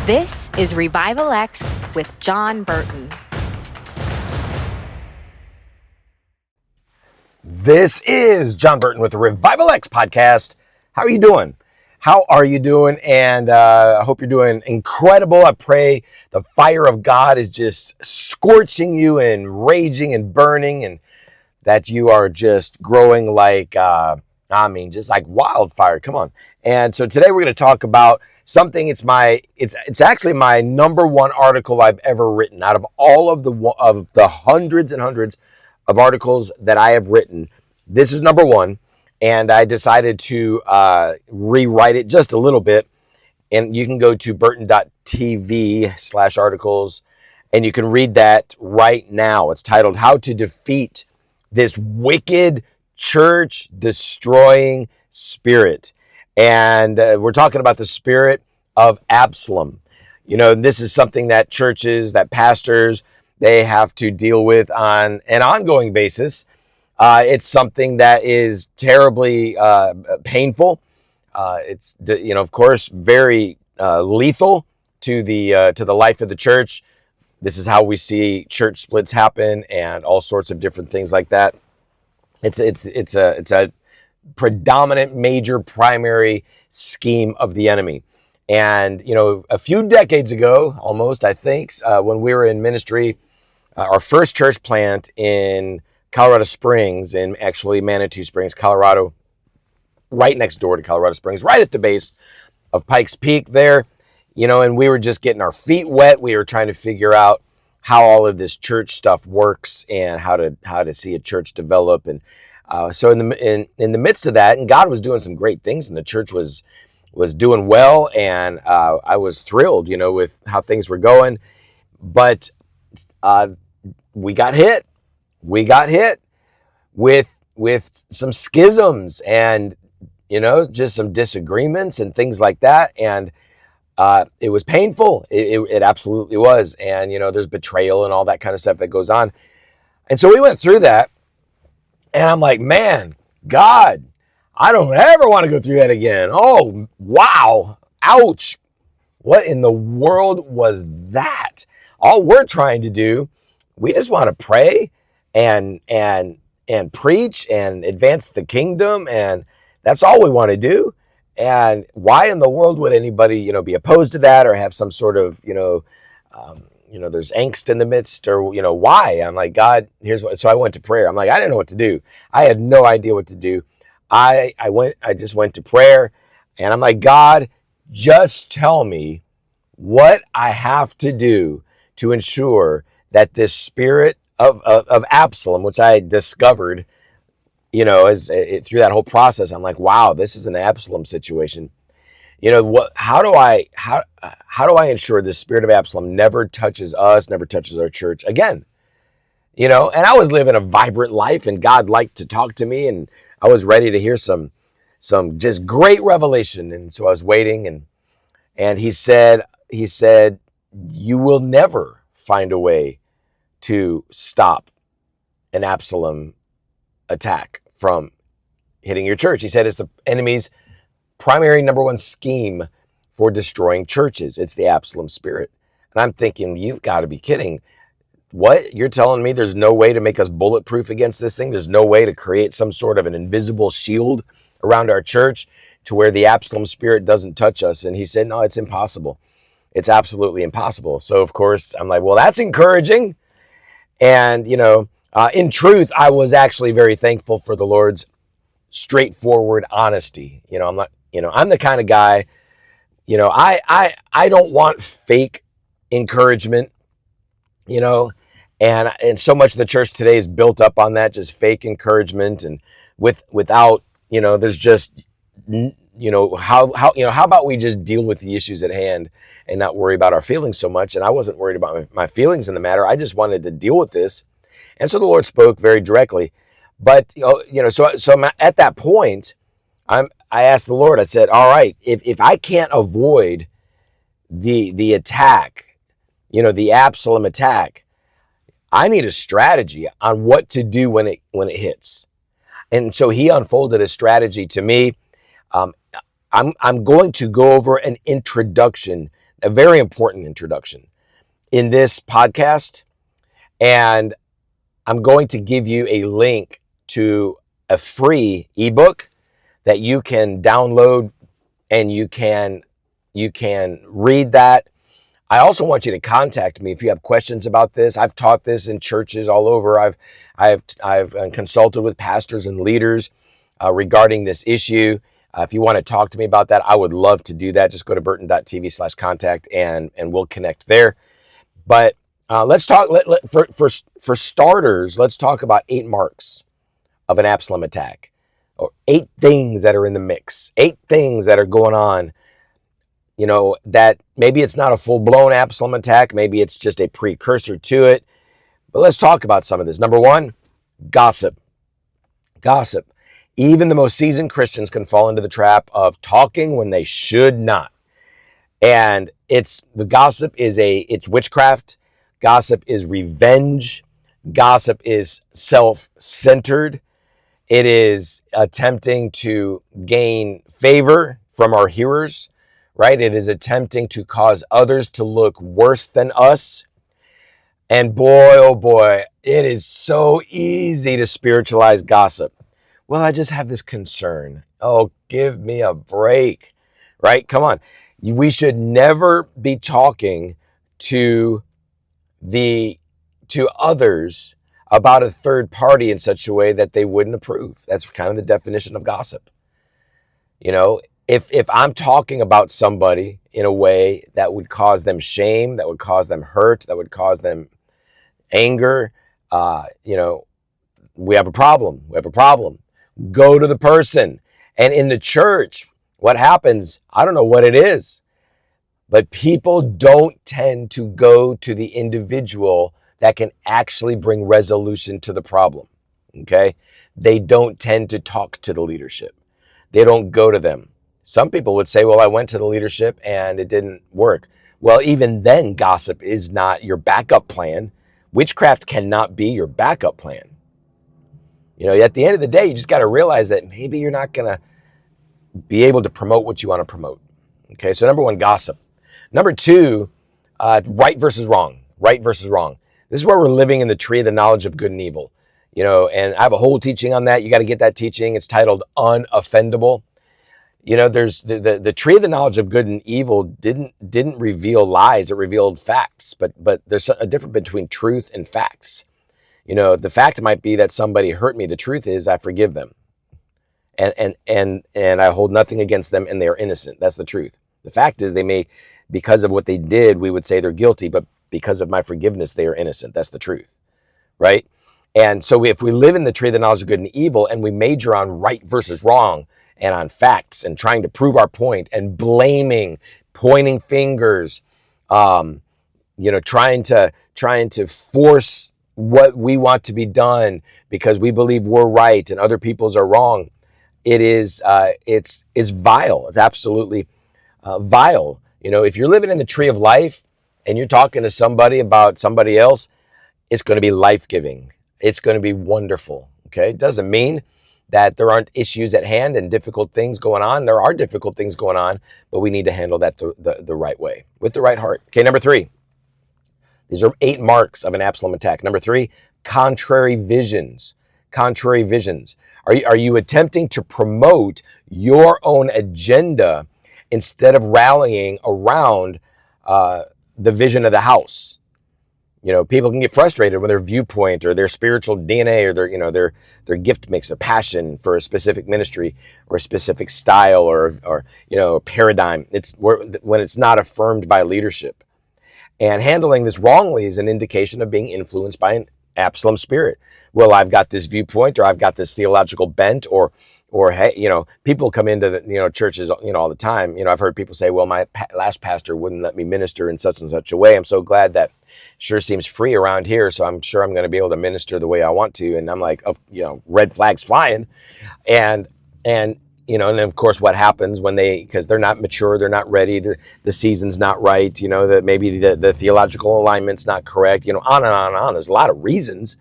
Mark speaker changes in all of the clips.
Speaker 1: This is Revival X with John Burton.
Speaker 2: This is John Burton with the Revival X podcast. How are you doing? And I hope you're doing incredible. I pray the fire of God is just scorching you and raging and burning, and that you are just growing like, just like wildfire. Come on. And so today we're going to talk about something. It's actually my number one article I've ever written out of all of the hundreds and hundreds of articles that I have written. This is number one, and I decided to rewrite it just a little bit. And you can go to burton.tv/articles, and you can read that right now. It's titled "How to Defeat This Wicked Church Destroying Spirit." And we're talking about the spirit of Absalom. You know, this is something that churches, that pastors, they have to deal with on an ongoing basis. It's something that is terribly painful. It's, of course, very lethal to the life of the church. This is how we see church splits happen and all sorts of different things like that. It's a predominant, major, primary scheme of the enemy. And, a few decades ago, almost, I think, when we were in ministry, our first church plant in Colorado Springs, in actually Manitou Springs, Colorado, right next door to Colorado Springs, right at the base of Pikes Peak there, and we were just getting our feet wet. We were trying to figure out how all of this church stuff works and how to see a church develop. And so in the midst of that, and God was doing some great things, and the church was doing well, and I was thrilled, with how things were going. But we got hit. We got hit with some schisms and, just some disagreements and things like that. And it was painful. It absolutely was. And, there's betrayal and all that kind of stuff that goes on. And so we went through that. And I'm like, man, God, I don't ever want to go through that again. Oh, wow. Ouch. What in the world was that? All we're trying to do, we just want to pray and preach and advance the kingdom. And that's all we want to do. And why in the world would anybody, be opposed to that or have some sort of, there's angst in the midst, or, why? I'm like, God, here's what. So I went to prayer. I'm like, I didn't know what to do. I had no idea what to do. I just went to prayer, and I'm like, God, just tell me what I have to do to ensure that this spirit of Absalom, which I discovered, through that whole process, I'm like, wow, this is an Absalom situation. How do I ensure the spirit of Absalom never touches us, never touches our church again? And I was living a vibrant life, and God liked to talk to me, and I was ready to hear some just great revelation. And so I was waiting, and he said, you will never find a way to stop an Absalom attack from hitting your church. He said it's the enemy's primary number one scheme for destroying churches. It's the Absalom spirit. And I'm thinking, you've got to be kidding. What? You're telling me there's no way to make us bulletproof against this thing? There's no way to create some sort of an invisible shield around our church to where the Absalom spirit doesn't touch us? And he said, no, it's impossible. It's absolutely impossible. So of course I'm like, well, that's encouraging. And, in truth, I was actually very thankful for the Lord's straightforward honesty. I'm the kind of guy, I don't want fake encouragement, and so much of the church today is built up on that, just fake encouragement, and without, there's just, how about we just deal with the issues at hand and not worry about our feelings so much. And I wasn't worried about my feelings in the matter. I just wanted to deal with this. And so the Lord spoke very directly. But, so I'm at that point, I asked the Lord, I said, all right, if I can't avoid the attack, the Absalom attack, I need a strategy on what to do when it hits. And so he unfolded a strategy to me. I'm going to go over an introduction a very important introduction in this podcast. And I'm going to give you a link to a free ebook that you can download, and you can read that. I also want you to contact me if you have questions about this. I've taught this in churches all over. I've consulted with pastors and leaders regarding this issue. If you want to talk to me about that, I would love to do that. Just go to burton.tv/contact and we'll connect there. But let's talk, for starters, let's talk about 8 marks of an Absalom attack, or 8 things that are in the mix, 8 things that are going on, that maybe it's not a full-blown Absalom attack, maybe it's just a precursor to it. But let's talk about some of this. Number 1, gossip. Gossip. Even the most seasoned Christians can fall into the trap of talking when they should not. And it's witchcraft. Gossip is revenge. Gossip is self-centered. It is attempting to gain favor from our hearers, right? It is attempting to cause others to look worse than us. And boy, oh boy, it is so easy to spiritualize gossip. Well, I just have this concern. Oh, give me a break, right? Come on. We should never be talking to others about a third party in such a way that they wouldn't approve. That's kind of the definition of gossip. If I'm talking about somebody in a way that would cause them shame, that would cause them hurt, that would cause them anger, we have a problem. We have a problem. Go to the person. And in the church, what happens, I don't know what it is, but people don't tend to go to the individual that can actually bring resolution to the problem, okay? They don't tend to talk to the leadership. They don't go to them. Some people would say, well, I went to the leadership and it didn't work. Well, even then, gossip is not your backup plan. Witchcraft cannot be your backup plan. At the end of the day, you just got to realize that maybe you're not going to be able to promote what you want to promote. Okay, so number 1, gossip. Number 2, right versus wrong. Right versus wrong. This is where we're living in the tree of the knowledge of good and evil. And I have a whole teaching on that. You got to get that teaching. It's titled Unoffendable. There's the tree of the knowledge of good and evil didn't reveal lies. It revealed facts. But there's a difference between truth and facts. The fact might be that somebody hurt me. The truth is I forgive them. And I hold nothing against them and they are innocent. That's the truth. The fact is they may, because of what they did, we would say they're guilty, but because of my forgiveness, they are innocent. That's the truth, right? And so if we live in the tree of the knowledge of good and evil and we major on right versus wrong and on facts and trying to prove our point and blaming, pointing fingers, trying to force what we want to be done because we believe we're right and other people's are wrong, it's vile. It's absolutely vile. If you're living in the tree of life and you're talking to somebody about somebody else, it's going to be life-giving. It's going to be wonderful. Okay. It doesn't mean that there aren't issues at hand and difficult things going on. There are difficult things going on, but we need to handle that the right way with the right heart. Okay. Number 3, these are 8 marks of an Absalom attack. Number 3, contrary visions. Contrary visions. Are you attempting to promote your own agenda instead of rallying around the vision of the house? People can get frustrated when their viewpoint or their spiritual DNA or their gift mix, their passion for a specific ministry or a specific style or a paradigm. It's when it's not affirmed by leadership. And handling this wrongly is an indication of being influenced by an Absalom spirit. Well, I've got this viewpoint, or I've got this theological bent, or hey, people come into the, churches, all the time. I've heard people say, well, my last pastor wouldn't let me minister in such and such a way. I'm so glad that sure seems free around here. So I'm sure I'm going to be able to minister the way I want to. And I'm like, red flags flying. And then of course what happens when because they're not mature, they're not ready, the season's not right, that maybe the theological alignment's not correct, on and on and on. There's a lot of reasons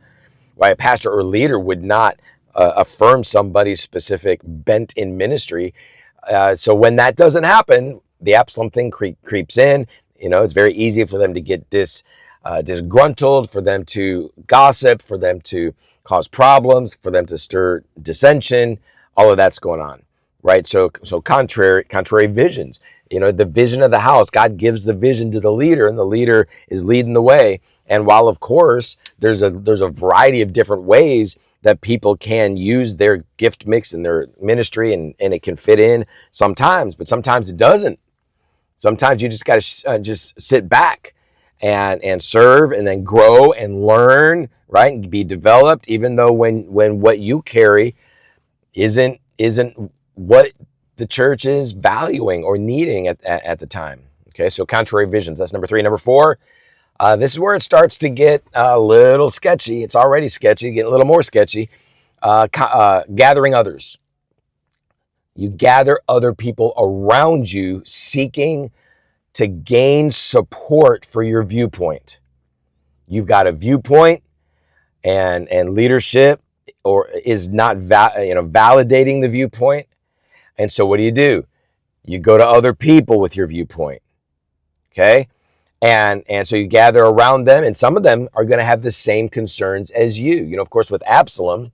Speaker 2: why a pastor or leader would not affirm somebody's specific bent in ministry. So when that doesn't happen, the Absalom thing creeps in. It's very easy for them to get disgruntled, for them to gossip, for them to cause problems, for them to stir dissension. All of that's going on, right? So contrary visions. The vision of the house, God gives the vision to the leader, and the leader is leading the way. And while, of course, there's a variety of different ways that people can use their gift mix in their ministry, and it can fit in sometimes, but sometimes it doesn't. Sometimes you just got to just sit back and serve, and then grow and learn, right? And be developed, even though when what you carry isn't what the church is valuing or needing at the time. Okay, so contrary visions, that's number 3. Number 4, this is where it starts to get a little sketchy. It's already sketchy, getting a little more sketchy. Gathering others. You gather other people around you, seeking to gain support for your viewpoint. You've got a viewpoint, and leadership is not validating the viewpoint. And so what do? You go to other people with your viewpoint. Okay? And so you gather around them, and some of them are going to have the same concerns as you. Of course, with Absalom,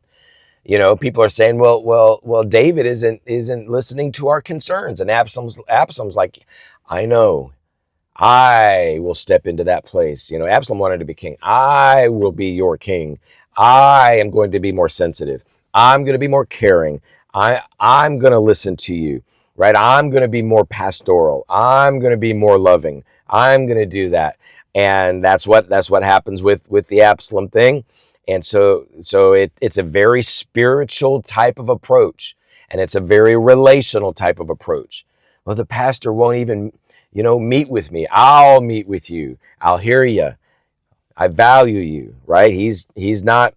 Speaker 2: people are saying, well, David isn't listening to our concerns. And Absalom's like, I know, I will step into that place. Absalom wanted to be king. I will be your king. I am going to be more sensitive. I'm going to be more caring. I'm going to listen to you, right? I'm going to be more pastoral. I'm going to be more loving. I'm going to do that. And that's what happens with the Absalom thing. And so it's a very spiritual type of approach, and it's a very relational type of approach. Well, the pastor won't even, meet with me. I'll meet with you. I'll hear you. I value you, right? He's not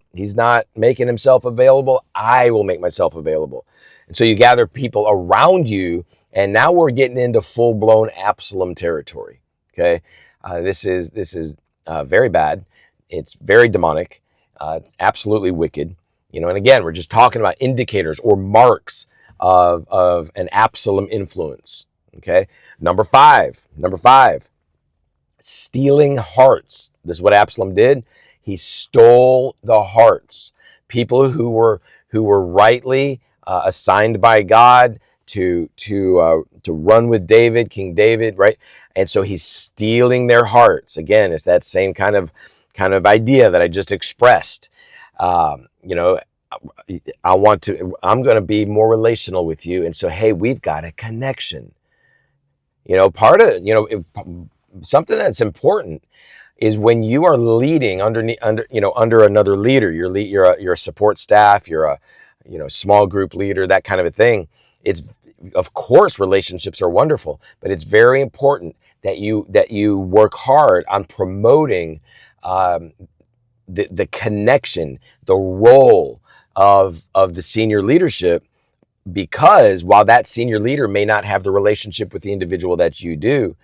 Speaker 2: making himself available. I will make myself available. And so you gather people around you, and now we're getting into full-blown Absalom territory. Okay, this is very bad. It's very demonic. Absolutely wicked. And again, we're just talking about indicators or marks of an Absalom influence. Okay, number five, stealing hearts. This is what Absalom did. He stole the hearts. People who were rightly assigned by God to run with David, King David, right? And so he's stealing their hearts. Again, it's that same kind of idea that I just expressed. I'm going to be more relational with you. And so, hey, we've got a connection. Part of, something that's important is when you are leading under another leader, you're a support staff, you're a small group leader, that kind of a thing. It's, of course, relationships are wonderful, but it's very important that you work hard on promoting the connection, the role of the senior leadership, because while that senior leader may not have the relationship with the individual that you do,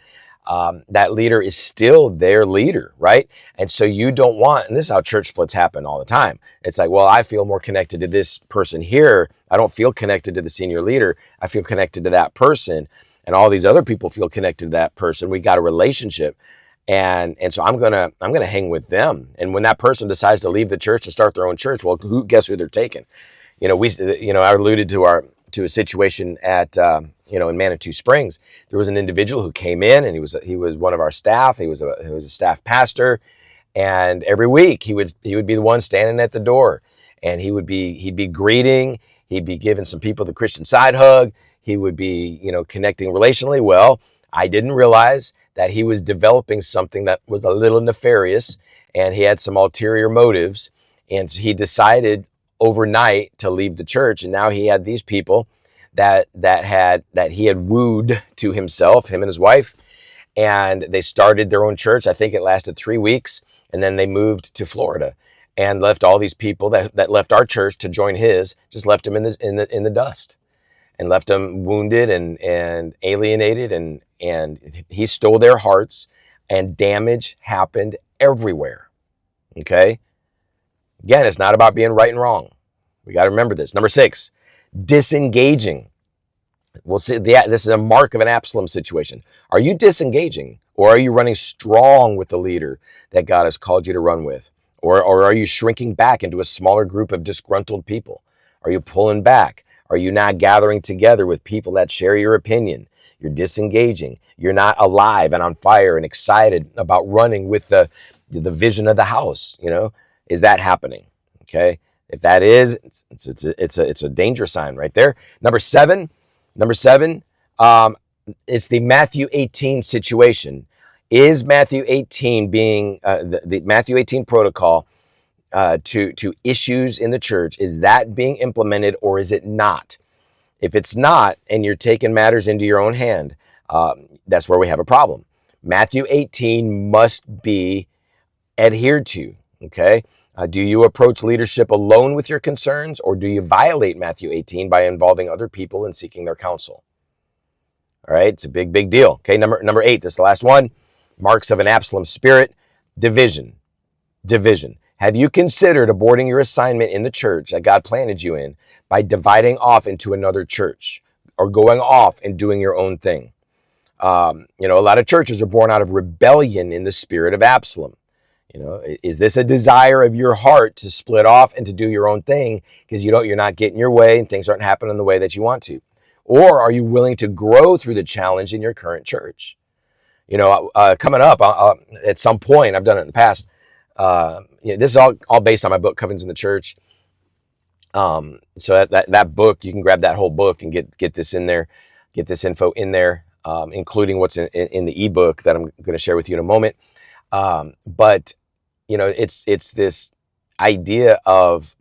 Speaker 2: that leader is still their leader, right? And so you don't want, and this is how church splits happen all the time. It's like, well, I feel more connected to this person here. I don't feel connected to the senior leader. I feel connected to that person. And all these other people feel connected to that person. We got a relationship. And so I'm gonna hang with them. And when that person decides to leave the church to start their own church, well, guess who they're taking? I alluded to a situation at in Manitou Springs. There was an individual who came in, and he was one of our staff. He was a staff pastor, and every week he would be the one standing at the door, and he'd be greeting. He'd be giving some people the Christian side hug. He would be connecting relationally. Well, I didn't realize that he was developing something that was a little nefarious, and he had some ulterior motives. And so he decided overnight to leave the church. And now he had these people that he had wooed to himself, him and his wife. And they started their own church. I think it lasted 3 weeks. And then they moved to Florida and left all these people that left our church to join his, just left him in the dust, and left them wounded and alienated, and he stole their hearts, and damage happened everywhere. Okay? Again, it's not about being right and wrong. We got to remember this. Number 6, disengaging. We'll see. This is a mark of an Absalom situation. Are you disengaging, or are you running strong with the leader that God has called you to run with? Or are you shrinking back into a smaller group of disgruntled people? Are you pulling back? Are you not gathering together with people that share your opinion? You're disengaging. You're not alive and on fire and excited about running with the vision of the house. Is that happening? Okay. If that is, it's a danger sign right there. Number seven, it's the Matthew 18 situation. Is Matthew 18 being the Matthew 18 protocol to issues in the church? Is that being implemented, or is it not? If it's not, and you're taking matters into your own hand, that's where we have a problem. Matthew 18 must be adhered to. Okay. Do you approach leadership alone with your concerns, or do you violate Matthew 18 by involving other people and seeking their counsel? All right, it's a big deal. Okay, number 8, this is the last one. Marks of an Absalom spirit: division. Have you considered aborting your assignment in the church that God planted you in by dividing off into another church or going off and doing your own thing? A lot of churches are born out of rebellion in the spirit of Absalom. Is this a desire of your heart to split off and to do your own thing because you're not getting your way and things aren't happening the way that you want to? Or are you willing to grow through the challenge in your current church? Coming up at some point, I've done it in the past. This is all based on my book, Covenants in the Church. So that book, you can grab that whole book and get this in there, get this info in there, including what's in the ebook that I'm going to share with you in a moment. But it's this idea of,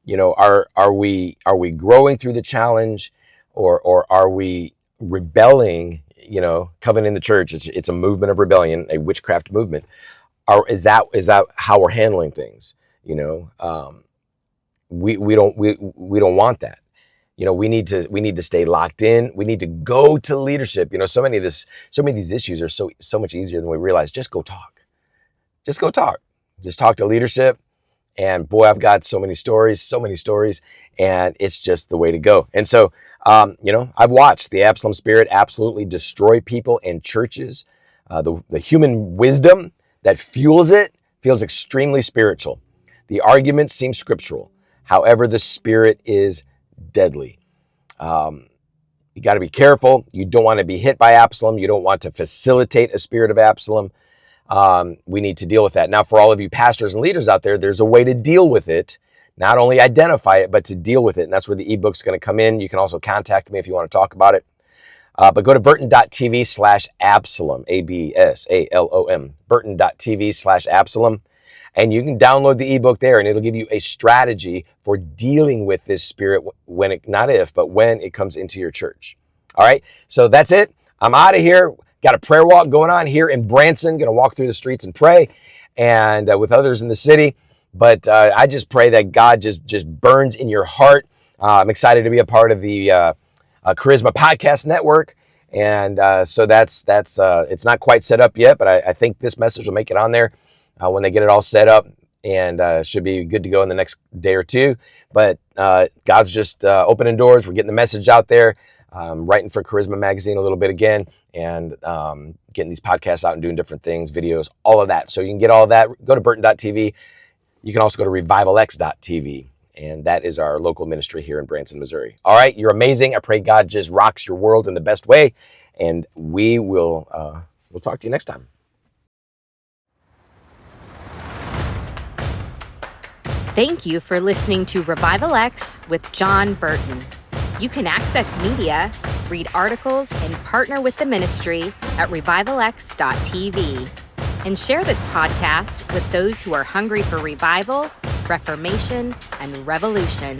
Speaker 2: are we growing through the challenge, or are we rebelling? Covenant in the Church, it's a movement of rebellion, a witchcraft movement. Is that how we're handling things? We don't want that. We need to stay locked in. We need to go to leadership. So many of these issues are so much easier than we realize. Just go talk. Just talk to leadership. And boy, I've got so many stories, and it's just the way to go. And so, I've watched the Absalom spirit absolutely destroy people and churches. The human wisdom that fuels it feels extremely spiritual. The arguments seem scriptural. However, the spirit is deadly. You got to be careful. You don't want to be hit by Absalom. You don't want to facilitate a spirit of Absalom. We need to deal with that. Now, for all of you pastors and leaders out there, there's a way to deal with it. Not only identify it, but to deal with it. And that's where the ebook's going to come in. You can also contact me if you want to talk about it. But go to burton.tv/Absalom, ABSALOM, burton.tv/Absalom. And you can download the ebook there, and it'll give you a strategy for dealing with this spirit when it comes into your church. All right. So that's it. I'm out of here. Got a prayer walk going on here in Branson. Going to walk through the streets and pray, and with others in the city. But I just pray that God just burns in your heart. I'm excited to be a part of the Charisma Podcast Network, and so that's it's not quite set up yet, but I think this message will make it on there when they get it all set up, and should be good to go in the next day or two. But God's just opening doors. We're getting the message out there. Writing for Charisma Magazine a little bit again, and getting these podcasts out and doing different things, videos, all of that. So you can get all of that. Go to burton.tv. You can also go to revivalx.tv, and that is our local ministry here in Branson, Missouri. All right, you're amazing. I pray God just rocks your world in the best way, and we'll talk to you next time.
Speaker 1: Thank you for listening to Revival X with John Burton. You can access media, read articles, and partner with the ministry at revivalx.tv. And share this podcast with those who are hungry for revival, reformation, and revolution.